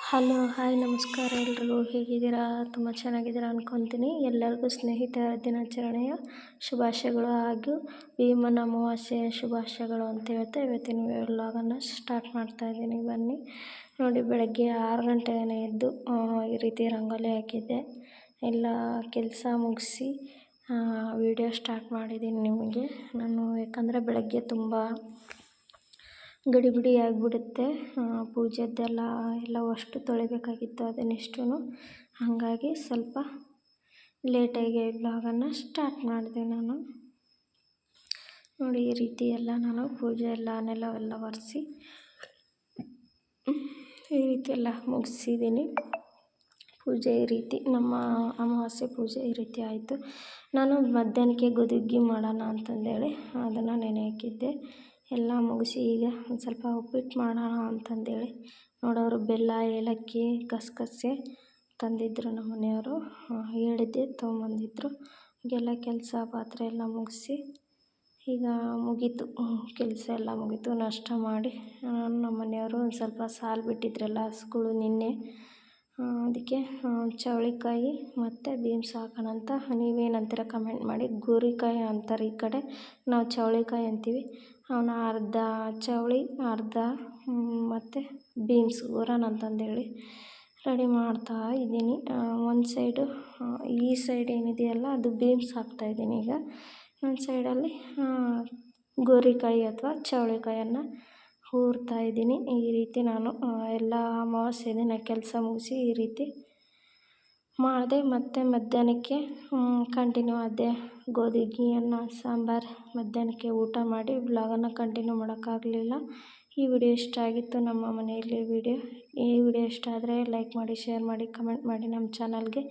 Hello hi ನಮಸ್ಕಾರ ಎಲ್ರಿಗೂ ಹೇಗಿದ್ದೀರಾ? ತುಂಬ ಚೆನ್ನಾಗಿದ್ದೀರಾ ಅಂದ್ಕೊತೀನಿ. ಎಲ್ಲರಿಗೂ ಸ್ನೇಹಿತರ ದಿನಾಚರಣೆಯ ಶುಭಾಶಯಗಳು ಹಾಗೂ ಭೀಮನ ಅಮಾವಾಸ್ಯೆಯ ಶುಭಾಶಯಗಳು ಅಂತ ಹೇಳ್ತಾ ಇವತ್ತಿನ ವ್ಲಾಗನ್ನು ಸ್ಟಾರ್ಟ್ ಮಾಡ್ತಾಯಿದ್ದೀನಿ. ಬನ್ನಿ ನೋಡಿ, ಬೆಳಗ್ಗೆ 6 ಗಂಟೆಗೆ ಎದ್ದು ಈ ರೀತಿ ರಂಗೋಲಿ ಹಾಕಿದ್ದೆ. ಎಲ್ಲ ಕೆಲಸ ಮುಗಿಸಿ ವಿಡಿಯೋ ಸ್ಟಾರ್ಟ್ ಮಾಡಿದ್ದೀನಿ ನಿಮಗೆ ನಾನು. ಯಾಕಂದರೆ ಬೆಳಗ್ಗೆ ತುಂಬ ಗಡಿಬಿಡಿ ಆಗಿಬಿಡುತ್ತೆ. ಪೂಜೆದ್ದೆಲ್ಲ ಅಷ್ಟು ತೊಳಿಬೇಕಾಗಿತ್ತು ಅದನ್ನಿಷ್ಟು. ಹಾಗಾಗಿ ಸ್ವಲ್ಪ ಲೇಟಾಗಿ ವ್ಲಾಗನ್ನು ಸ್ಟಾರ್ಟ್ ಮಾಡಿದೆ ನಾನು. ನೋಡಿ, ಈ ರೀತಿ ಎಲ್ಲ ನಾನು ಪೂಜೆ ನೆಲವೆಲ್ಲ ಒರೆಸಿ ಈ ರೀತಿ ಎಲ್ಲ ಮುಗಿಸಿದ್ದೀನಿ. ಪೂಜೆ ಈ ರೀತಿ ನಮ್ಮ ಅಮಾವಾಸ್ಯೆ ಪೂಜೆ ಈ ರೀತಿ ಆಯಿತು. ನಾನು ಮಧ್ಯಾಹ್ನಕ್ಕೆ ಗದುಗ್ಗಿ ಮಾಡೋಣ ಅಂತಂದೇಳಿ ಅದನ್ನು ನೆನೆ ಹಾಕಿದ್ದೆ. ಎಲ್ಲ ಮುಗಿಸಿ ಈಗ ಒಂದು ಸ್ವಲ್ಪ ಉಪ್ಪಿಟ್ಟು ಮಾಡೋಣ ಅಂತಂದೇಳಿ ನೋಡೋರು ಬೆಲ್ಲ, ಏಲಕ್ಕಿ, ಗಸಗಸೆ ತಂದಿದ್ದರು ನಮ್ಮ ಮನೆಯವರು. ಹೇಳಿದ್ದೆ ತೊಗೊಂಬಂದಿದ್ರು. ಈಗೆಲ್ಲ ಕೆಲಸ ಪಾತ್ರೆ ಎಲ್ಲ ಮುಗಿಸಿ ಈಗ ಮುಗೀತು, ಕೆಲಸ ಎಲ್ಲ ಮುಗೀತು. ನಾಷ್ಟ ಮಾಡಿ ನಮ್ಮ ಮನೆಯವರು ಒಂದು ಸ್ವಲ್ಪ ಸಾಲು ಬಿಟ್ಟಿದ್ರಲ್ಲ ಹಸುಗಳು ನಿನ್ನೆ, ಅದಕ್ಕೆ ಚವಳಿಕಾಯಿ ಮತ್ತು ಬೀನ್ಸ್ ಹಾಕೋಣ ಅಂತ. ನೀವೇನಂತೀರ ಕಮೆಂಟ್ ಮಾಡಿ. ಗೋರಿಕಾಯಿ ಅಂತಾರೆ ಈ ಕಡೆ, ನಾವು ಚವಳಿಕಾಯಿ ಅಂತೀವಿ. ಅವನ್ನ ಅರ್ಧ ಚವಳಿ ಅರ್ಧ ಮತ್ತು ಬೀನ್ಸ್ ಊರೋಣ ಅಂತಂದೇಳಿ ರೆಡಿ ಮಾಡ್ತಾ ಇದ್ದೀನಿ. ಒಂದು ಸೈಡು ಈ ಸೈಡ್ ಏನಿದೆಯಲ್ಲ ಅದು ಬೀನ್ಸ್ ಹಾಕ್ತಾಯಿದ್ದೀನಿ. ಈಗ ಒಂದು ಸೈಡಲ್ಲಿ ಗೋರಿಕಾಯಿ ಅಥವಾ ಚವಳಿಕಾಯನ್ನು ಹುರ್ತಾ ಇದ್ದೀನಿ. ಈ ರೀತಿ ನಾನು ಎಲ್ಲ ಅಮಾವಾಸ್ಯೆ ದಿನ ಕೆಲಸ ಮುಗಿಸಿ ಈ ರೀತಿ ಮಾಡಿದೆ. ಮತ್ತು ಮಧ್ಯಾಹ್ನಕ್ಕೆ ಕಂಟಿನ್ಯೂ ಅದೇ ಗೋಧಿಗೆ ಅನ್ನ ಸಾಂಬಾರು ಮಧ್ಯಾಹ್ನಕ್ಕೆ ಊಟ ಮಾಡಿ ವ್ಲಾಗನ್ನು ಕಂಟಿನ್ಯೂ ಮಾಡೋಕ್ಕಾಗಲಿಲ್ಲ. ಈ ವಿಡಿಯೋ ಇಷ್ಟ ಆಗಿತ್ತು ನಮ್ಮ ಮನೆಯಲ್ಲಿ ಈ ವಿಡಿಯೋ ಇಷ್ಟ ಆದರೆ ಲೈಕ್ ಮಾಡಿ, ಶೇರ್ ಮಾಡಿ, ಕಮೆಂಟ್ ಮಾಡಿ. ನಮ್ಮ ಚಾನಲ್ಗೆ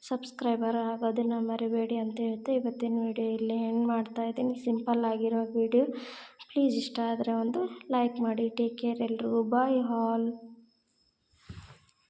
ಸಬ್ಸ್ಕ್ರೈಬರ್ ಆಗೋದನ್ನು ಮರಿಬೇಡಿ ಅಂತ ಹೇಳ್ತಾ ಇವತ್ತಿನ ವಿಡಿಯೋ ಇಲ್ಲೇ ಎಂಡ್ ಮಾಡ್ತಾಯಿದ್ದೀನಿ. ಸಿಂಪಲ್ ಆಗಿರೋ ವಿಡಿಯೋ. ಪ್ಲೀಸ್ ಇಷ್ಟ ಆದರೆ ಒಂದು ಲೈಕ್ ಮಾಡಿ. ಟೇಕ್ ಕೇರ್ ಎಲ್ರಿಗೂ. Bye all.